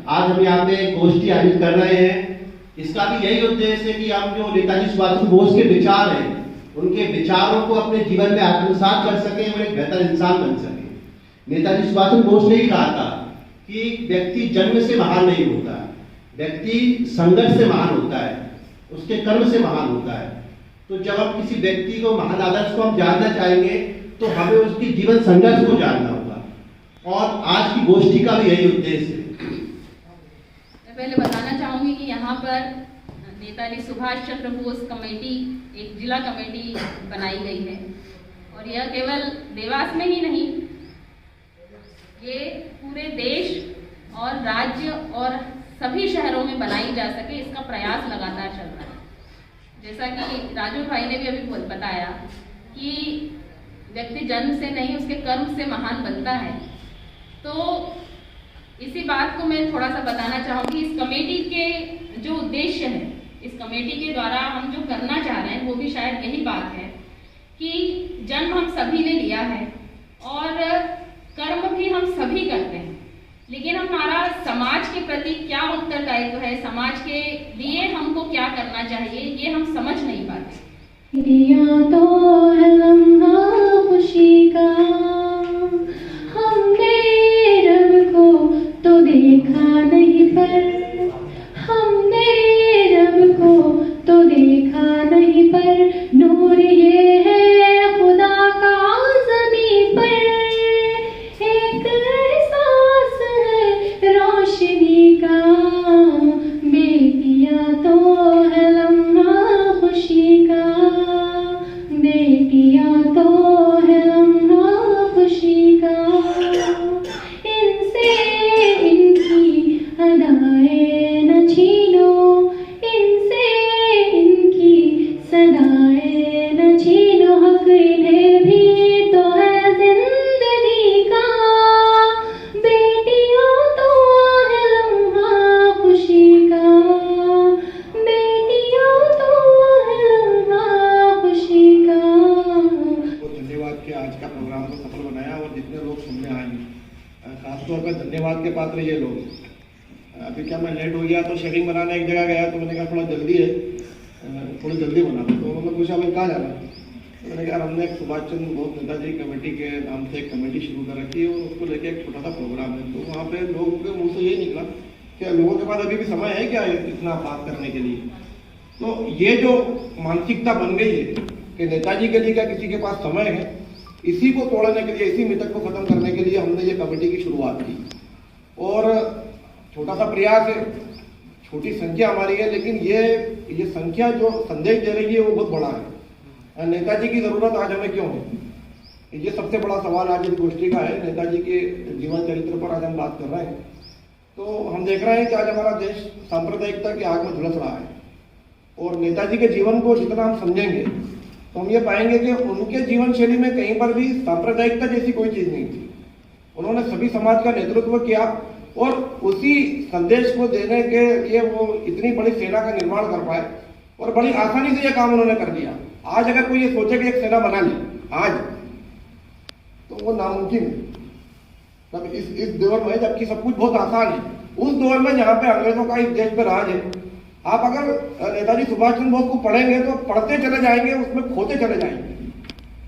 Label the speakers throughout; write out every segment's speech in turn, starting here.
Speaker 1: आज हम यहाँ पे गोष्ठी आयोजित कर रहे हैं। इसका भी यही उद्देश्य है कि हम जो नेताजी सुभाष चंद्र बोस के विचार हैं, उनके विचारों को अपने जीवन में आत्मसात कर सके और एक बेहतर इंसान बन सके। नेताजी सुभाष चंद्र बोस ने ही कहा था कि व्यक्ति जन्म से महान नहीं होता, व्यक्ति संघर्ष से महान होता है, उसके कर्म से महान होता है। तो जब हम किसी व्यक्ति को, महान आदर्श को हम जानना चाहेंगे तो हमें उसकी जीवन संघर्ष को जानना होगा, और आज की गोष्ठी का भी यही उद्देश्य है।
Speaker 2: मैं पहले बताना चाहूंगी कि यहाँ पर नेताजी सुभाष चंद्र बोस कमेटी, एक जिला कमेटी बनाई गई है, और यह केवल देवास में ही नहीं, ये पूरे देश और राज्य और सभी शहरों में बनाई जा सके, इसका प्रयास लगातार चल रहा है। जैसा कि राजू भाई ने भी अभी बताया कि व्यक्ति जन्म से नहीं, उसके कर्म से महान बनता है। तो इसी बात को मैं थोड़ा सा बताना चाहूँगी। इस कमेटी के जो उद्देश्य है, इस कमेटी के द्वारा हम जो करना चाह रहे हैं वो भी शायद यही बात है कि जन्म हम सभी ने लिया है और कर्म भी हम सभी करते हैं, लेकिन हमारा समाज के प्रति क्या उत्तरदायित्व है, समाज के लिए हमको क्या करना चाहिए, ये हम समझ नहीं पाते।
Speaker 3: तो है लम्हा खुशी का, हमने रब को तो देखा नहीं, पर हमने रब को तो देखा नहीं, पर नूर ये है खुदा का ज़मीं पर, एक एहसास है रोशनी का, बेटियां तो है लम्हा खुशी का, बेटियां तो है लम्हा खुशी का, इनसे इनकी अदाएं न छीनो, इनसे इनकी सदाएं न छीनो, हक इन्हें भी तो है जिंदगी का, बेटियों तो है लम्हा खुशी का, बेटियों तो है लम्हा खुशी का।
Speaker 4: धन्यवाद कि आज का प्रोग्राम को सफल बनाया और जितने लोग सुनने आएंगे, खासतौर पर धन्यवाद के पात्र ये लोग। अभी क्या मैं लेट हो गया तो शेयरिंग बनाने एक जगह गया, तो मैंने कहा थोड़ा जल्दी है, थोड़ी जल्दी बना दो। तो उन्होंने पूछा भाई कहाँ जाना है, तो मैंने कहा हमने एक सुभाष चंद्र बोस नेताजी कमेटी के नाम से एक कमेटी शुरू कर रखी है और उसको लेकर एक छोटा सा प्रोग्राम है। तो वहाँ पे लोगों के मुँह से यही निकला कि लोगों के पास अभी भी समय है क्या इतना बात करने के लिए। तो ये जो मानसिकता बन गई है कि नेताजी के लिए क्या किसी के पास समय है, इसी को तोड़ने के लिए, इसी मिथक को खत्म करने के लिए हमने ये कमेटी की शुरुआत की। और छोटा सा प्रयास है, छोटी संख्या हमारी है, लेकिन ये संख्या जो संदेश दे रही है वो बहुत बड़ा है। नेताजी की जरूरत आज हमें क्यों है, ये सबसे बड़ा सवाल आज इस गोष्ठी का है। नेताजी के जीवन चरित्र पर आज हम बात कर रहे हैं। तो हम देख रहे हैं कि आज हमारा देश सांप्रदायिकता की आग में झुलस रहा है, और नेताजी के जीवन को जितना हम समझेंगे तो हम ये पाएंगे कि उनके जीवन शैली में कहीं पर भी सांप्रदायिकता जैसी कोई चीज नहीं थी। उन्होंने सभी समाज का नेतृत्व किया और उसी संदेश को देने के लिए वो इतनी बड़ी सेना का निर्माण कर पाए, और बड़ी आसानी से ये काम उन्होंने कर दिया। आज अगर कोई ये सोचे कि एक सेना बना ली आज, तो वो नामुमकिन है। तब इस दौर में जबकि सब कुछ बहुत आसान है, उस दौर में जहाँ पे अंग्रेजों का इस देश पे राज है, आप अगर नेताजी सुभाष चंद्र बोस को पढ़ेंगे तो पढ़ते चले जाएंगे, उसमें खोते चले जाएंगे।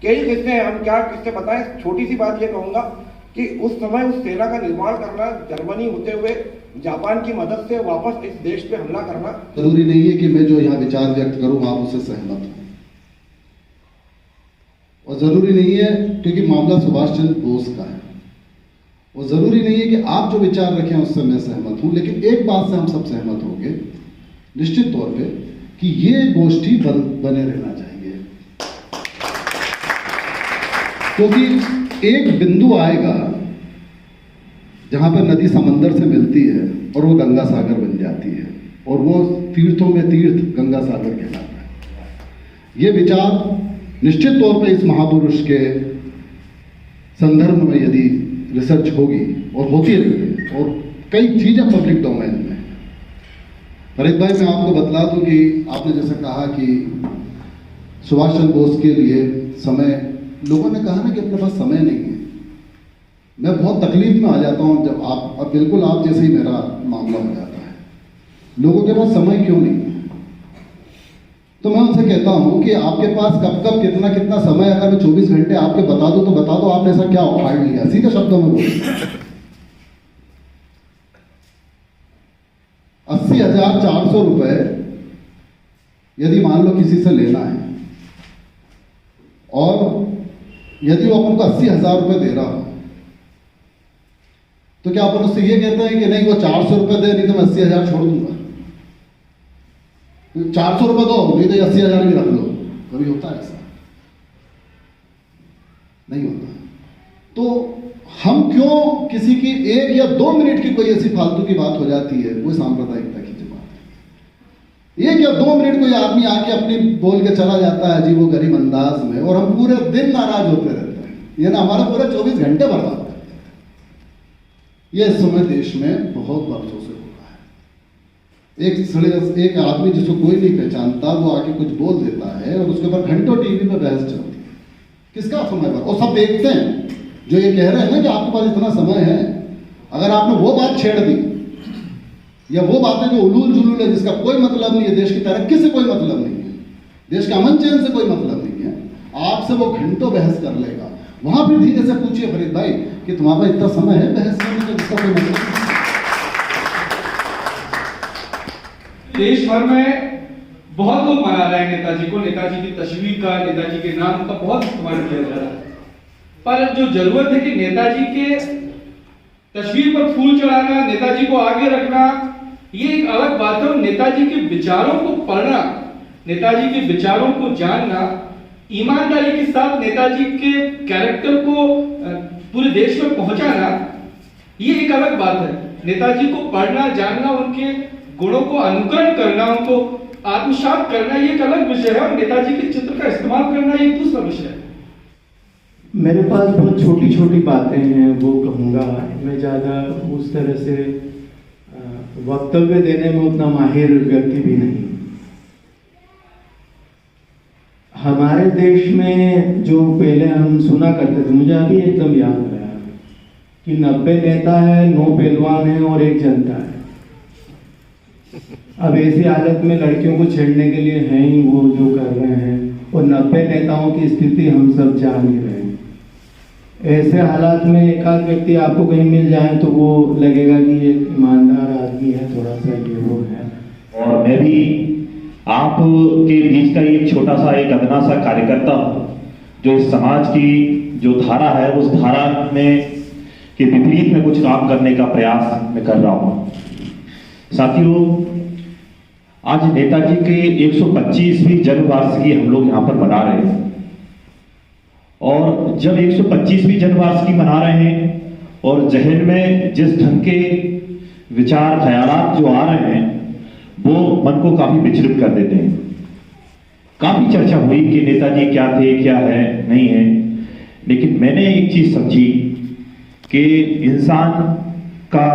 Speaker 4: कई किस्से हैं, हम क्या किस्से बताएं। छोटी सी बात ये कहूंगा कि उस समय उस सेना का निर्माण करना, जर्मनी होते हुए जापान की मदद से वापस इस देश पे हमला करना,
Speaker 5: जरूरी नहीं है कि मैं जो यहाँ विचार व्यक्त करूं आप उससे सहमत हो, और जरूरी नहीं है क्योंकि मामला सुभाष चंद्र बोस का है, वो जरूरी नहीं है कि आप जो विचार रखें उससे मैं सहमत हूं। लेकिन एक बात से हम सब सहमत होंगे निश्चित तौर पे कि ये गोष्ठी बने रहना चाहिए, क्योंकि एक बिंदु आएगा जहां पर नदी समंदर से मिलती है और वो गंगा सागर बन जाती है, और वो तीर्थों में तीर्थ गंगा सागर कहलाता है। ये विचार निश्चित तौर पे इस महापुरुष के संदर्भ में यदि रिसर्च होगी, और होती रहेगी, और कई चीजें पब्लिक डोमेन में। फरीद भाई मैं आपको बतला दूं कि आपने जैसे कहा कि सुभाष चंद्र बोस के लिए समय, लोगों ने कहा ना कि अपने पास समय नहीं है, मैं बहुत तकलीफ में आ जाता हूँ जब अब बिल्कुल आप जैसे ही मेरा मामला हो जाता है। लोगों के पास समय क्यों नहीं है? तो मैं उनसे कहता हूँ कि आपके पास कब कब कितना कितना समय, अगर मैं 24 घंटे आपके बता दूँ तो बता दो आपने ऐसा क्या उखाड़ लिया, सीधे शब्दों में बोलो। 80,400 रुपए यदि मान लो किसी से लेना है और यदि वो अपन को 80,000 रुपए दे रहा हो, तो क्या अपन उससे ये कहते हैं कि नहीं वो 400 रुपए दे, नहीं तो मैं 80,000 छोड़ दूंगा। 400 रुपए दो, नहीं तो 80,000 ही रख लो। कभी होता है ऐसा? नहीं होता। तो हम क्यों किसी की 1 या 2 मिनट की कोई ऐसी फालतू की बात हो जाती है, वो सांप्रदायिकता की जो बात है। 1 या 2 मिनट कोई आदमी आके अपनी बोल के चला जाता है जी वो गरीब अंदाज में, और हम पूरे दिन नाराज होते रहते हैं। ये ना हमारा पूरा 24 घंटे बर्बाद कर देते हैं। ये इस समय देश में बहुत वर्षों से हो रहा है। एक आदमी जिसको कोई नहीं पहचानता वो आके कुछ बोल देता है और उसके ऊपर घंटों टीवी पे बहस चलती है। किसका समय पर? और सब देखते हैं जो ये कह रहे हैं ना कि आपके पास इतना समय है, अगर आपने वो बात छेड़ दी या वो बातें जो उलूल जुलूल है जिसका कोई मतलब नहीं है, देश की तरक्की से कोई मतलब नहीं है, देश के अमन चैन से कोई मतलब नहीं है, आपसे वो घंटों बहस कर लेगा। वहां फिर धीरे से पूछिए फरीद भाई कि तुम्हारा इतना समय है बहस करने का जिसका कोई मतलब नहीं।
Speaker 6: देश भर में बहुत लोग मना रहे हैं नेताजी को, नेताजी की तस्वीर का, नेताजी के नाम का बहुत इस्तेमाल किया जा रहा है। पर जो जरूरत है कि नेताजी के तस्वीर पर फूल चढ़ाना, नेताजी को आगे रखना, ये एक अलग बात है। और नेताजी के विचारों को पढ़ना, नेताजी के विचारों को जानना, ईमानदारी के साथ नेताजी के कैरेक्टर को पूरे देश में पहुंचाना, ये एक अलग बात है। नेताजी को पढ़ना, जानना, उनके गुणों को अनुकरण करना, उनको आत्मसात करना, ये एक अलग विषय है। और नेताजी के चित्र का इस्तेमाल करना ये एक दूसरा विषय है।
Speaker 7: मेरे पास बहुत छोटी छोटी बातें हैं, वो कहूँगा। मैं ज़्यादा उस तरह से वक्तव्य देने में उतना माहिर व्यक्ति भी नहीं। हमारे देश में जो पहले हम सुना करते थे, मुझे अभी एकदम याद आया कि 90 नेता है, 9 पहलवान है और 1 जनता है। अब ऐसी हालत में लड़कियों को छेड़ने के लिए हैं ही वो जो कर रहे हैं, और 90 नेताओं की स्थिति हम सब जान ही रहे हैं। ऐसे हालात में एक आध व्यक्ति आपको कहीं मिल जाए तो वो लगेगा कि ये ईमानदार आदमी है, थोड़ा सा ये वो है।
Speaker 8: और मैं भी आपके बीच का एक छोटा सा, एक अदना सा कार्यकर्ता हूँ जो इस समाज की जो धारा है उस धारा में के विपरीत में कुछ काम करने का प्रयास मैं कर रहा हूँ। साथियों, आज नेताजी के 125वीं जन्मवार्षिकी हम लोग यहाँ पर मना रहे हैं। और जब 125वीं जन्मवार्षिकी मना रहे हैं और जहन में जिस ढंग के विचार ख्यालात जो आ रहे हैं वो मन को काफी विचलित कर देते हैं। काफी चर्चा हुई कि नेताजी क्या थे, क्या है, नहीं है, लेकिन मैंने एक चीज समझी कि इंसान का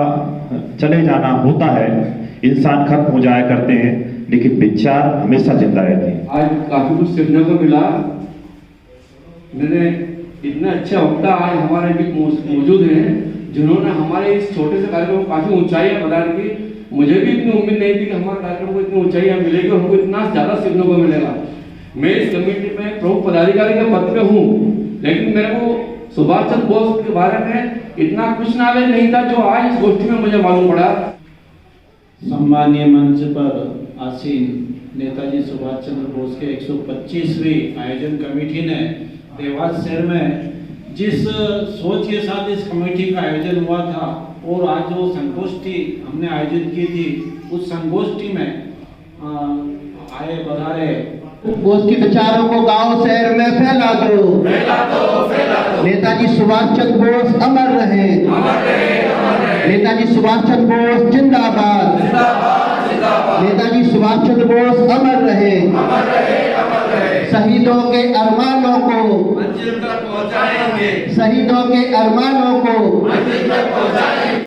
Speaker 8: चले जाना होता है, इंसान खत्म हो जाया करते हैं, लेकिन विचार हमेशा जिंदा रहते हैं।
Speaker 9: आज काफी कुछ सीखने को मिला। मैंने इतना अच्छा वक्ता आज हमारे बीच मौजूद हैं जिन्होंने हमारे इस छोटे से कार्यक्रम को काफी ऊंचाइयां प्रदान की। मुझे भी इतनी उम्मीद नहीं थी कि हमारे कार्यक्रम को इतनी ऊंचाइयां मिलेगी और हमको इतना ज्यादा सीखने को मिलेगा। मैं इस कमेटी में प्रमुख पदाधिकारी के पद पे हूँ, लेकिन मेरे को सुभाष चंद्र बोस के बारे में इतना कुछ नॉलेज नहीं था जो आज इस गोष्ठी में मुझे मालूम पड़ा।
Speaker 10: सम्मानीय मंच पर आसीन नेताजी सुभाष चंद्र बोस के 125वीं आयोजन कमेटी ने देवास शहर में जिस सोच के साथ इस कमेटी का आयोजन हुआ था और आज जो संगोष्ठी हमने आयोजित की थी, उस संगोष्ठी में आए बधारे
Speaker 1: बोस के विचारों को गांव शहर में फैला दो, नेताजी सुभाष चंद्र बोस अमर रहे, नेताजी सुभाष चंद्र बोस जिंदाबाद, नेताजी सुभाष चंद्र बोस अमर रहे, शहीदों के अरमानों को मंजिल तक पहुंचाएंगे, शहीदों के अरमानों को मंजिल तक पहुंचाएंगे।